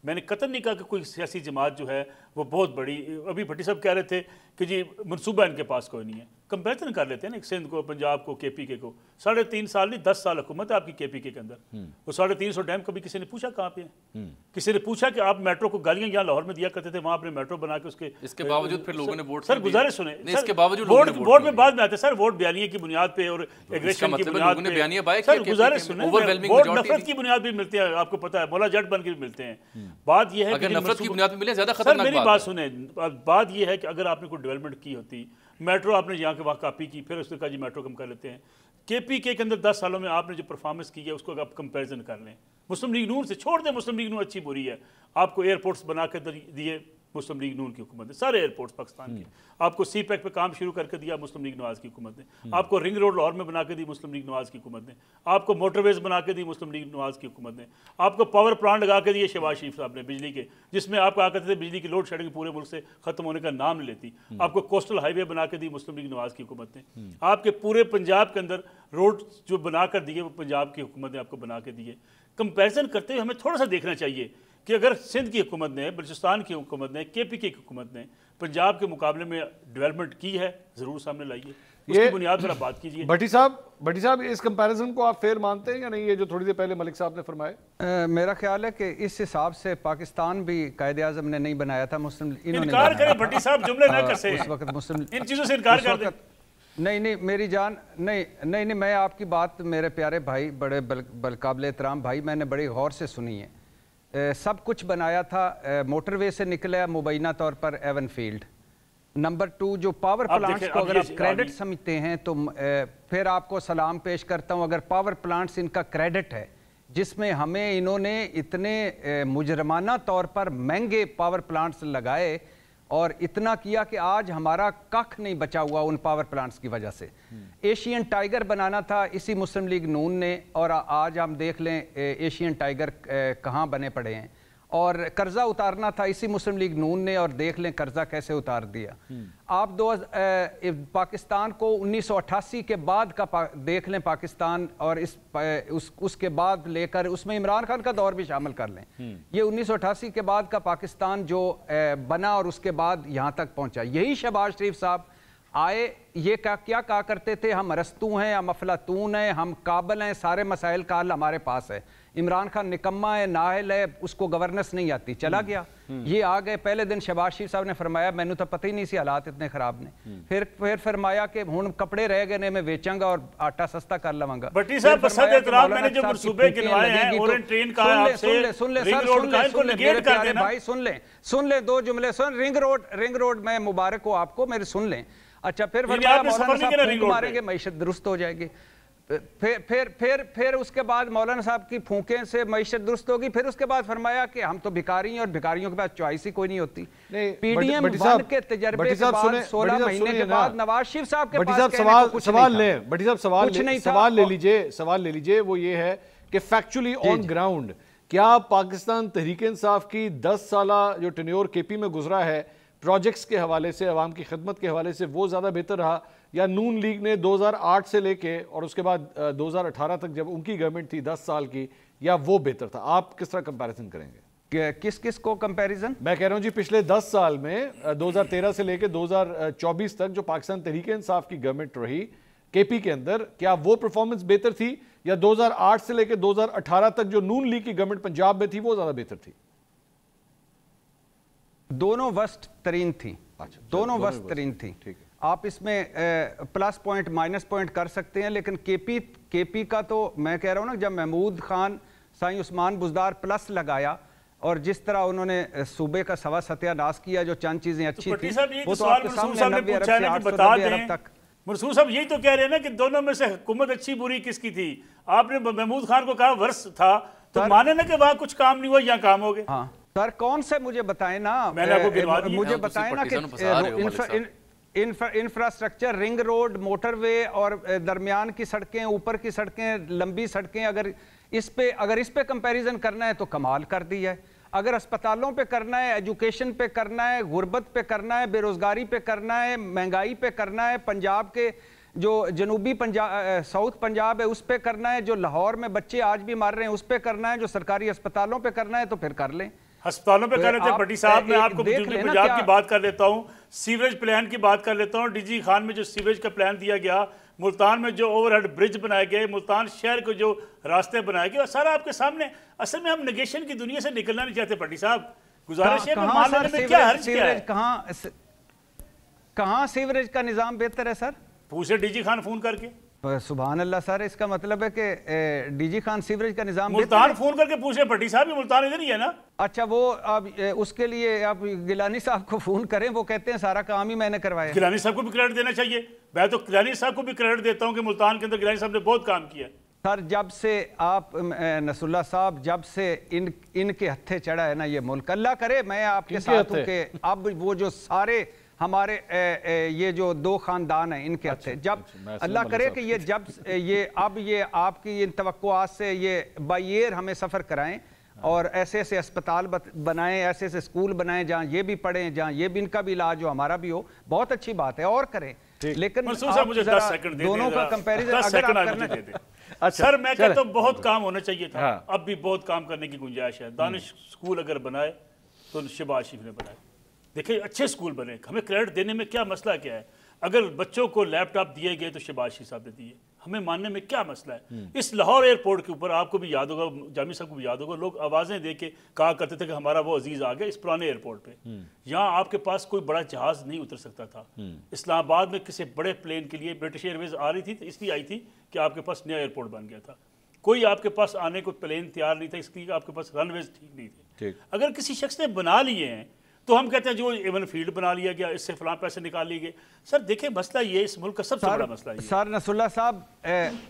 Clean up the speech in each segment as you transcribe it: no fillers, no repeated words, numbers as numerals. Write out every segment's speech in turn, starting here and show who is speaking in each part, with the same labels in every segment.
Speaker 1: میں نے قطعاً نہیں کہا کہ کوئی سیاسی جماعت جو ہے وہ بہت بڑی. ابھی بھٹی صاحب کہہ رہے تھے کہ جی منصوبہ ان کے پاس کوئی نہیں ہے. کمپیریزن کر لیتے ہیں نا سندھ کو, پنجاب کو, KPK کو. 3.5 سال نہیں 10 سال حکومت ہے آپ کی KPK کے اندر. وہ 350 ڈیم کبھی کسی نے پوچھا کہاں پہ ہیں؟ کسی نے پوچھا کہ آپ میٹرو کو گالیاں یہاں لاہور میں دیا کرتے تھے, وہاں آپ نے میٹرو بنا کے اس کے
Speaker 2: باوجود پھر لوگوں نے ووٹ
Speaker 1: سر گزارش سنیں,
Speaker 2: اس کے باوجود
Speaker 1: ووٹ میں بعد میں آتے ہیں سر, ووٹ بیانیے کی بنیاد پہ اور ایگریشن کی بنیاد پہ. سر گزارش سنیں, ووٹ نفرت کی بنیاد پہ ملتے ہیں, آپ کو پتا ہے, مولا جٹ بن کے بھی ملتے ہیں. بات یہ ہے کہ
Speaker 2: نفرت کی بنیاد پہ ملے زیادہ
Speaker 1: سر میری بات سنیں, بات یہ ہے کہ اگر آپ نے کوئی ڈیولپمنٹ کی ہوتی, میٹرو آپ نے یہاں کے وہاں کاپی کی, پھر اس نے کہا جی میٹرو کم کر لیتے ہیں. KPK کے اندر 10 سالوں میں آپ نے جو پرفارمنس کی ہے اس کو آپ کمپیریزن کر لیں. مسلم لیگ نون سے چھوڑ دیں, مسلم لیگ نون اچھی بری ہے, آپ کو ایئرپورٹس بنا کے دیے مسلم لیگ نون کی حکومت نے, سارے ایئرپورٹس پاکستان کے. آپ کو سی پیک پہ کام شروع کر کے دیا مسلم لیگ نواز کی حکومت نے. آپ کو رنگ روڈ لاہور میں بنا کے دی مسلم لیگ نواز کی حکومت نے. آپ کو موٹر ویز بنا کے دی مسلم لیگ نواز کی حکومت نے. آپ کو پاور پلانٹ لگا کے دیے شہباز شریف صاحب نے بجلی کے, جس میں آپ کہا کرتے تھے بجلی کی لوڈ شیڈنگ پورے ملک سے ختم ہونے کا نام نہیں لیتی. آپ کو کوسٹل ہائی وے بنا کے دی مسلم لیگ نواز کی حکومت نے. آپ کے پورے پنجاب کے اندر روڈ جو بنا کر دیے وہ پنجاب کی حکومت نے آپ کو بنا کے دیے. کمپیریزن کرتے ہوئے ہمیں تھوڑا سا دیکھنا چاہیے کہ اگر سندھ کی حکومت نے, بلوچستان کی حکومت نے, KPK کی حکومت نے پنجاب کے مقابلے میں ڈیولپمنٹ کی ہے, ضرور سامنے لائیے, اس کی بنیاد پر آپ بات کیجیے.
Speaker 3: بھٹی صاحب اس کمپیریزن کو آپ فیئر مانتے ہیں یا نہیں, یہ جو تھوڑی دیر پہلے ملک صاحب نے فرمائے؟
Speaker 4: میرا خیال ہے کہ اس حساب سے پاکستان بھی قائد اعظم نے نہیں بنایا تھا, مسلم
Speaker 1: انکار کریں بھٹی صاحب, جملے نہ کریں,
Speaker 4: اس وقت مسلم
Speaker 1: ان چیزوں سے انکار کر دیں.
Speaker 4: نہیں میری جان, نہیں میں آپ کی بات میرے پیارے بھائی, بڑے بالقابل احترام بھائی, میں نے بڑی غور سے سنی ہے. سب کچھ بنایا تھا, موٹر وے سے نکلا مبینہ طور پر ایون فیلڈ. نمبر 2 جو پاور پلانٹس کو اگر آپ کریڈٹ سمجھتے ہیں تو پھر آپ کو سلام پیش کرتا ہوں. اگر پاور پلانٹس ان کا کریڈٹ ہے جس میں ہمیں انہوں نے اتنے مجرمانہ طور پر مہنگے پاور پلانٹس لگائے اور اتنا کیا کہ آج ہمارا کخ نہیں بچا ہوا ان پاور پلانٹس کی وجہ سے. ایشین ٹائیگر بنانا تھا اسی مسلم لیگ نون نے, اور آج ہم دیکھ لیں ایشین ٹائیگر کہاں بنے پڑے ہیں. اور قرضہ اتارنا تھا اسی مسلم لیگ نون نے, اور دیکھ لیں قرضہ کیسے اتار دیا. آپ پاکستان کو 1988 کے بعد کا دیکھ لیں پاکستان, اور اس کے بعد لے کر اس میں عمران خان کا دور بھی شامل کر لیں. یہ 1988 کے بعد کا پاکستان جو بنا اور اس کے بعد یہاں تک پہنچا. یہی شہباز شریف صاحب آئے, یہ کیا کہا کرتے تھے, ہم ارسطو ہیں, ہم افلاطون ہیں, ہم قابل ہیں, سارے مسائل کا حل ہمارے پاس ہے. عمران خان نکما ہے, نااہل ہے, اس کو گورننس نہیں آتی, چلا گیا. یہ آ گئے, پہلے دن شہباز شریف صاحب نے فرمایا میں نے تو پتہ ہی نہیں سی حالات اتنے خراب نے. پھر فرمایا کہ ہن کپڑے رہ گئے نے میں بیچاں گا اور آٹا سستا کر لواں گا.
Speaker 1: بھٹی صاحب بسد احترام, میں نے جو منصوبے گنوائے ہیں اورنٹ ٹرین کا آپ سے رنگ روڈ کا, ان کو نگیٹ کر دینا.
Speaker 4: بھائی سن لیں 2 جملے سن. رنگ روڈ میں مبارک ہو آپ کو, میرے سن لیں. اچھا پھر فرمایا مولانا صاحب پھونک ماریں گے معیشت درست ہو جائے گی. پھر اس کے بعد مولانا صاحب کی پھونکیں سے معیشت درست ہوگی. پھر اس کے بعد فرمایا کہ ہم تو بھکاری ہیں اور بھکاریوں کے پاس چوائس ہی کوئی نہیں ہوتی. پی ڈی ایم 1 کے تجربے کے بعد 16 مہینے کے بعد نواز شریف صاحب کے پاس
Speaker 3: سوال لیں. بھٹی صاحب سوال لے لیجئے. وہ یہ ہے کہ فیکچولی آن گراؤنڈ کیا پاکستان تحریک انصاف کی 10 سالہ جو ٹینیور KP میں گزرا ہے پروجیکٹس کے حوالے سے, عوام کی خدمت کے حوالے سے, وہ زیادہ بہتر رہا, یا نون لیگ نے 2008 سے لے کے اور اس کے بعد 2018 تک جب ان کی گورنمنٹ تھی 10 سال کی, یا وہ بہتر تھا؟ آپ کس طرح کمپیریزن کریں گے؟
Speaker 4: کس کو کمپیریزن؟
Speaker 3: میں کہہ رہا ہوں جی پچھلے 10 سال میں 2013 سے لے کے 2024 تک جو پاکستان تحریک انصاف کی گورنمنٹ رہی KP کے اندر, کیا وہ پرفارمنس بہتر تھی, یا 2008 سے لے کے 2018 تک جو نون لیگ کی گورنمنٹ پنجاب میں تھی وہ زیادہ بہتر تھی؟
Speaker 4: دونوں وسط ترین تھی. دونوں وسط ترین تھی. آپ اس میں پلس پوائنٹ مائنس پوائنٹ کر سکتے ہیں, لیکن KP کا تو میں کہہ رہا ہوں نا, جب محمود خان سائیں عثمان بزدار پلس لگایا اور جس طرح انہوں نے صوبے کا سوا ستیہ ناس کیا, جو چند چیزیں اچھی تھیں وہ تو آپ کے سامنے 90 ارب سے 890 ارب تک.
Speaker 1: منصور صاحب یہی تو کہہ رہے ہیں نا کہ دونوں میں سے حکومت اچھی بری کس کی تھی. آپ نے محمود خان کو کہا ورس تھا, تو مانے نا کہ وہاں کچھ کام نہیں ہوا, یہاں کام ہو گئے.
Speaker 4: ہاں سر, کون سے مجھے بتائیں نا, مجھے بتائیں نا کہ انفراسٹرکچر, رنگ روڈ, موٹر وے اور درمیان کی سڑکیں, اوپر کی سڑکیں, لمبی سڑکیں, اگر اس پہ کمپیریزن کرنا ہے تو کمال کر دی ہے. اگر اسپتالوں پہ کرنا ہے, ایجوکیشن پہ کرنا ہے, غربت پہ کرنا ہے, بے روزگاری پہ کرنا ہے, مہنگائی پہ کرنا ہے, پنجاب کے جو جنوبی ساؤتھ پنجاب ہے اس پہ کرنا ہے, جو لاہور میں بچے آج بھی مر رہے ہیں اس پہ کرنا ہے, جو سرکاری اسپتالوں پہ کرنا ہے, تو پھر کر لیں.
Speaker 1: ہسپتالوں پہ کر لیتے ہیں بھٹی صاحب. میں آپ کو جنوبی پنجاب کی بات کر لیتا ہوں, سیوریج پلان کی بات کر لیتا ہوں. ڈی جی خان میں جو سیوریج کا پلان دیا گیا, ملتان میں جو اوور ہیڈ برج بنائے گئے, ملتان شہر کو جو راستے بنائے گئے, سارا آپ کے سامنے. اصل میں ہم نیگیشن کی دنیا سے نکلنا نہیں چاہتے بھٹی صاحب. گزارش ہے مان لینے میں کیا حرج کیا ہے؟
Speaker 4: کہاں سیوریج کا نظام بہتر ہے سر؟
Speaker 1: پوچھے ڈی جی خان فون کر کے.
Speaker 4: سبحان اللہ سر, اس کا مطلب ہے کہ ڈی جی خان سیوریج کا نظام
Speaker 1: ملتان فون کر کے پوچھے بھٹی صاحب, یہ ملتان ادھر ہی ہے نا.
Speaker 4: اچھا, وہ اب اس کے لیے آپ گیلانی صاحب کو فون کریں, وہ کہتے ہیں سارا کام ہی میں نے کروایا.
Speaker 1: گیلانی صاحب کو بھی کریڈٹ دینا چاہیے. میں تو گیلانی صاحب کو بھی کریڈٹ دیتا ہوں کہ ملتان کے اندر گیلانی صاحب نے بہت کام کیا.
Speaker 4: سر جب سے آپ نصر اللہ صاحب, جب سے ان کے ہتھے چڑھا ہے نا یہ ملک, اللہ کرے میں آپ کے ساتھ ہوں کہ اب وہ جو سارے ہمارے یہ جو دو خاندان ہیں ان کے ہتھے, جب اللہ کرے کہ یہ جب یہ اب یہ آپ کی ان توقعات سے یہ بائی ایئر ہمیں سفر کرائیں اور ایسے ایسے اسپتال بنائیں, ایسے ایسے اسکول بنائیں جہاں یہ بھی پڑھیں, جہاں یہ بھی ان کا بھی علاج ہو, ہمارا بھی ہو, بہت اچھی بات ہے, اور کریں. لیکن دونوں کا کمپیریزن اگر آپ کرنا چاہتے ہیں.
Speaker 1: سر میں کہتا ہوں بہت کام ہونا چاہیے تھا, اب بھی بہت کام کرنے کی گنجائش ہے. دانش اسکول اگر بنائے تو شہباز شریف نے بنائے. دیکھیں اچھے اسکول بنے, ہمیں کریڈٹ دینے میں کیا مسئلہ کیا ہے؟ اگر بچوں کو لیپ ٹاپ دیے گئے تو شہباز شریف صاحب نے دیے, ہمیں ماننے میں کیا مسئلہ ہے؟ اس لاہور ایئرپورٹ کے اوپر آپ کو بھی یاد ہوگا, جامی صاحب کو بھی یاد ہوگا, لوگ آوازیں دے کے کہا کرتے تھے کہ ہمارا وہ عزیز آ گیا اس پرانے ایئرپورٹ پہ. یہاں آپ کے پاس کوئی بڑا جہاز نہیں اتر سکتا تھا. اسلام آباد میں کسی بڑے پلین کے لیے برٹش ایئر ویز آ رہی تھی, اس لیے آئی تھی کہ آپ کے پاس نیا ایئرپورٹ بن گیا تھا. کوئی آپ کے پاس آنے کو پلین تیار نہیں تھا, اس لیے آپ کے پاس رن ویز ٹھیک نہیں تھے. اگر کسی شخص نے بنا لیے ہیں تو ہم کہتے ہیں جو ایون فیلڈ بنا لیا گیا, اس سے فلاں پیسے نکال لیے گئے. سر دیکھیں مسئلہ یہ, اس ملک کا سب سے بڑا مسئلہ یہ.
Speaker 4: سر نصر اللہ صاحب,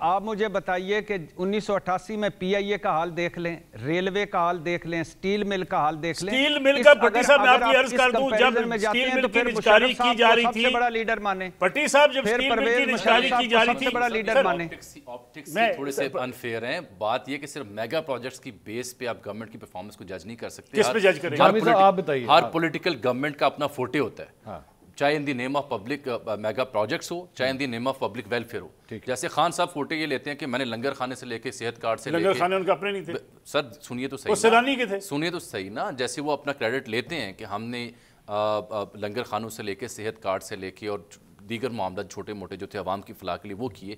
Speaker 4: آپ مجھے بتائیے کہ 1988 میں پی آئی اے کا حال دیکھ لیں, ریلوے کا حال دیکھ لیں, سٹیل مل کا حال دیکھ لیں.
Speaker 1: سٹیل مل کا بھٹی صاحب میں آپ کی عرض کر دوں, جب سٹیل مل کی نجکاری کی جا رہی تھی,
Speaker 4: سب سے بڑا لیڈر مانے
Speaker 1: بھٹی صاحب, جب سٹیل مل کی نجکاری کی جا رہی تھی,
Speaker 4: سب سے بڑا لیڈر مانے.
Speaker 2: آپٹکس تھوڑے سے انفیئر ہیں. بات یہ کہ صرف میگا پروجیکٹس کی بیس پہ آپ گورنمنٹ کی پرفارمنس کو جج نہیں کر سکتے.
Speaker 1: کس پہ جج کریں
Speaker 2: گے؟ ہر پولیٹیکل گورنمنٹ کا اپنا فوٹے ہوتا ہے, چاہے in the name of public mega projects ہو, چاہے in the name of public welfare ہو. جیسے خان صاحب فوٹے یہ لیتے ہیں کہ میں نے لنگر خانے سے لے کے صحت کارڈ سے لے کے,
Speaker 1: لنگر خانے ان کے اپنے نہیں تھے
Speaker 2: سر. سنیے تو صحیح,
Speaker 1: وہ سیلانی کے تھے.
Speaker 2: سنیے تو صحیح نا, جیسے وہ اپنا کریڈٹ لیتے ہیں کہ ہم نے لنگر خانوں سے لے کے صحت کارڈ سے لے کے اور دیگر معاملات چھوٹے موٹے جو تھے عوام کی فلاح کے لیے وہ کیے.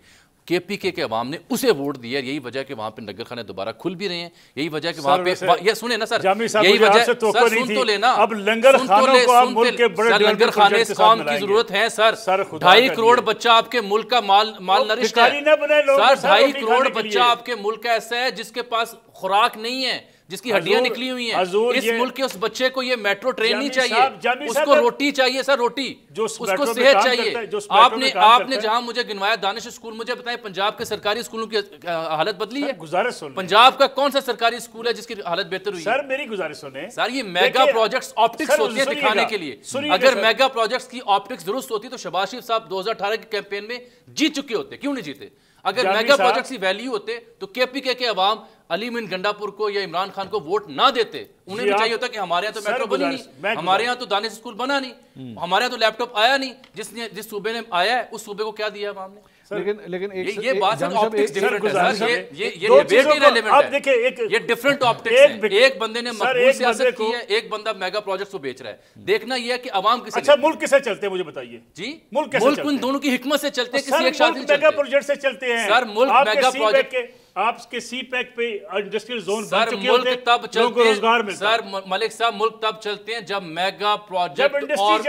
Speaker 2: کے پی کے عوام نے اسے ووٹ دیا, یہی وجہ ہے کہ وہاں پہ نگر خانے دوبارہ کھل بھی رہے ہیں, یہی وجہ ہے کہ وہاں پہ یہ سنیں نا سر, یہی وجہ سر سن تو لینا,
Speaker 1: اب لنگر خانوں کو آپ ملک کے بڑے
Speaker 2: لنگر خانے اس قوم کی ضرورت ہے سر. 2.5 کروڑ بچہ آپ کے ملک کا مال نرشت ہے سر. 2.5 کروڑ بچہ آپ کے ملک کا ایسا ہے جس کے پاس خوراک نہیں ہے, جس کی ہڈیاں نکلی ہوئی ہیں. اس ملک کے اس بچے کو یہ میٹرو ٹرین نہیں چاہیے, اس کو روٹی چاہیے سر, روٹی, اس کو صحت چاہیے. آپ نے جہاں مجھے گنوایا دانش اسکول, مجھے بتائیں پنجاب کے سرکاری اسکولوں کی حالت بدلی ہے؟
Speaker 1: گزارش سنیں,
Speaker 2: پنجاب کا کون سا سرکاری اسکول ہے جس کی حالت بہتر ہوئی ہے؟
Speaker 1: سر میری گزارش سنیں
Speaker 2: سر, یہ میگا پروجیکٹس آپٹکس ہوتی ہیں دکھانے کے لیے. اگر میگا پروجیکٹس کی آپٹکس درست ہوتی تو شہباز شریف صاحب 2018 کے کیمپین میں جیت چکے ہوتے, کیوں نہیں جیتے؟ اگر میگا پروجیکٹس کی ویلیو ہوتے تو کے پی کے عوام علی مین گنڈا پور کو یا عمران خان کو ووٹ نہ دیتے. انہیں بھی چاہیے ہوتا کہ ہمارے یہاں تو میٹرو بنی نہیں, ہمارے یہاں تو دانش اسکول بنا نہیں, ہمارے یہاں تو لیپ ٹاپ آیا نہیں. جس صوبے نے آیا ہے اس صوبے کو کیا دیا عوام نے؟
Speaker 3: لیکن
Speaker 2: یہ بات آپٹکس ڈیفرنٹ ہے, یہ ڈیبیٹ ہی ریلیونٹ ہے. یہ ڈیفرنٹ آپٹکس ہے. ایک بندے نے مقبول سیاست کی ہے, ایک بندہ میگا پروجیکٹس کو بیچ رہا ہے. دیکھنا یہ ہے کہ عوام کسے,
Speaker 1: اچھا ملک کسے چلتے ہیں مجھے بتائیے
Speaker 2: جی, ملک ان دونوں کی حکمت سے چلتے ہیں, کسی ایک شاخ سے
Speaker 1: میگا پروجیکٹ سے چلتے ہیں
Speaker 2: سر. ملک میگا پروجیکٹ
Speaker 1: آپ کے سی پیک پہ انڈسٹریل زون
Speaker 2: بن چکے ہوتے ہیں, تب چلتے ہیں سر ملک صاحب, ملک تب چلتے ہیں جب میگا پروجیکٹ اور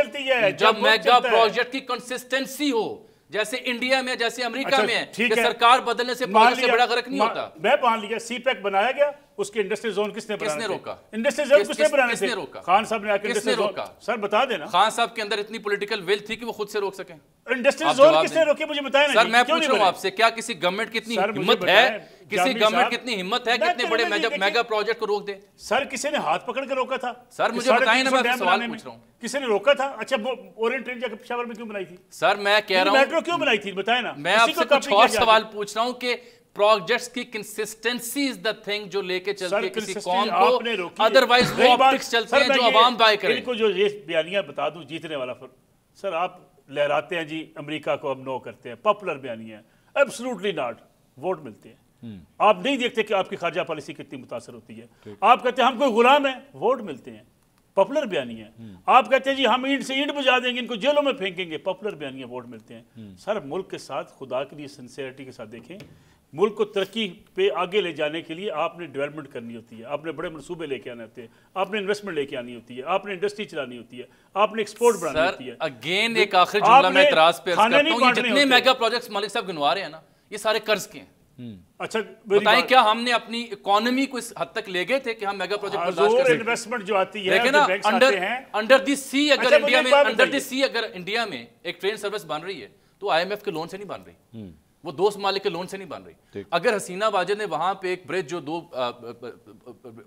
Speaker 2: جب میگا پروجیکٹ کی کنسسٹنسی ہو. جیسے انڈیا میں, جیسے امریکہ میں ہے کہ سرکار بدلنے سے پروجیکٹ سے بڑا غرق نہیں ہوتا.
Speaker 1: میں مان لیا سی پیک بنایا گیا, اس کے انڈسٹریل زون کس نے
Speaker 2: روکا؟
Speaker 1: انڈسٹریل زون کس نے بنانے تھے؟ خان صاحب نے آ کے انڈسٹریل زون, سر بتا دینا.
Speaker 2: خان صاحب کے اندر اتنی پولیٹیکل ویل تھی کہ وہ خود سے روک سکیں.
Speaker 1: انڈسٹریل زون کس نے روکے مجھے بتائیں نا
Speaker 2: سر. میں پوچھ رہا ہوں آپ سے, کیا کسی گورنمنٹ کی اتنی ہمت ہے, کسی گورنمنٹ کی اتنی ہمت ہے کہ اتنے بڑے میگا پروجیکٹ کو روک دے؟
Speaker 1: سر کسی نے ہاتھ پکڑ کے روکا تھا
Speaker 2: سر, مجھے بتائیں نا, میں سوال پوچھ رہا ہوں.
Speaker 1: کسی نے روکا تھا؟ اچھا اورینٹ ٹرین جا کے پشاور میں کیوں بنائی تھی
Speaker 2: سر؟ میں کہہ رہا ہوں
Speaker 1: میٹرو کیوں بنائی تھی بتائیں نا.
Speaker 2: میں آپ سے کچھ اور سوال پوچھ رہا ہوں کہ پروجیکٹس کی کنسسٹنسی از دا تھنگ جو لے کے چلتے کسی قوم کو, ادروائز وہ آپٹکس چلتے ہیں جو عوام بائے کریں.
Speaker 1: ان کو جو یہ بیانیاں بتا دوں جیتنے والا سر, آپ لہراتے ہیں جی امریکہ کو اب نو کرتے ہیں, پاپولر بیانیاں, ایبسلوٹلی ناٹ. ووٹ ملتے ہیں, آپ نہیں دیکھتے کہ آپ کی خارجہ پالیسی کتنی متاثر ہوتی ہے. آپ کہتے ہیں ہم کوئی غلام ہیں, ووٹ ملتے ہیں, پاپولر بیانی ہے. آپ کہتے ہیں جی ہم اینٹ سے اینٹ بجا دیں گے, ان کو جیلوں میں پھینکیں گے, پاپولر بیانی ہے, ووٹ ملتے ہیں. سر ملک کے ساتھ خدا کے لیے سنسیئرٹی کے ساتھ دیکھیں, ملک کو ترقی پہ آگے لے جانے کے لیے آپ نے ڈیولپمنٹ کرنی ہوتی ہے, آپ نے بڑے منصوبے لے کے آنے ہوتے ہیں, آپ نے انویسٹمنٹ لے کے آنی ہوتی ہے, آپ نے انڈسٹری چلانی ہوتی ہے, آپ نے ایکسپورٹ بڑھانی ہوتی ہے.
Speaker 2: اگین ایک آخری جملہ میں اعتراض پہ عرض کرتا ہوں, یہ جتنے میگا پروجیکٹس مالک صاحب گنوا رہے ہیں نا, یہ سارے قرض کے ہیں.
Speaker 1: اچھا
Speaker 2: بتائیں کیا ہم نے اپنی اکانومی کو اس حد تک لے گئے تھے کہ ہم میگا پروجیکٹ برداشت کر سکتے ہیں؟
Speaker 1: انویسٹمنٹ جو آتی ہے
Speaker 2: دیکھیں نا, انڈر دی سی اگر انڈیا میں اگر انڈیا میں ایک ٹرین سروس بن رہی ہے تو آئی ایم ایف کے لون سے نہیں بن رہی, وہ دوست مالک کے لون سے نہیں بن رہی. اگر حسینہ واجد نے وہاں پہ ایک برج جو دو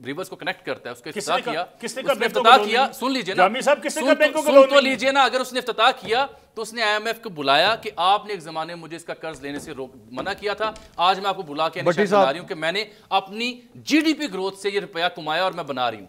Speaker 2: ریورز کو کنیکٹ کرتا ہے اس کا افتتاح کیا, سن لیجئے نا, سن تو لیجئے نا, اگر اس نے افتتاح کیا تو اس نے آئی ایم ایف کو بلایا کہ آپ نے ایک زمانے میں مجھے اس کا قرض لینے سے منع کیا تھا, آج میں آپ کو بلا کے نشان بنا رہی ہوں کہ میں نے اپنی جی ڈی پی گروتھ سے یہ روپیہ کمایا اور میں بنا رہی ہوں.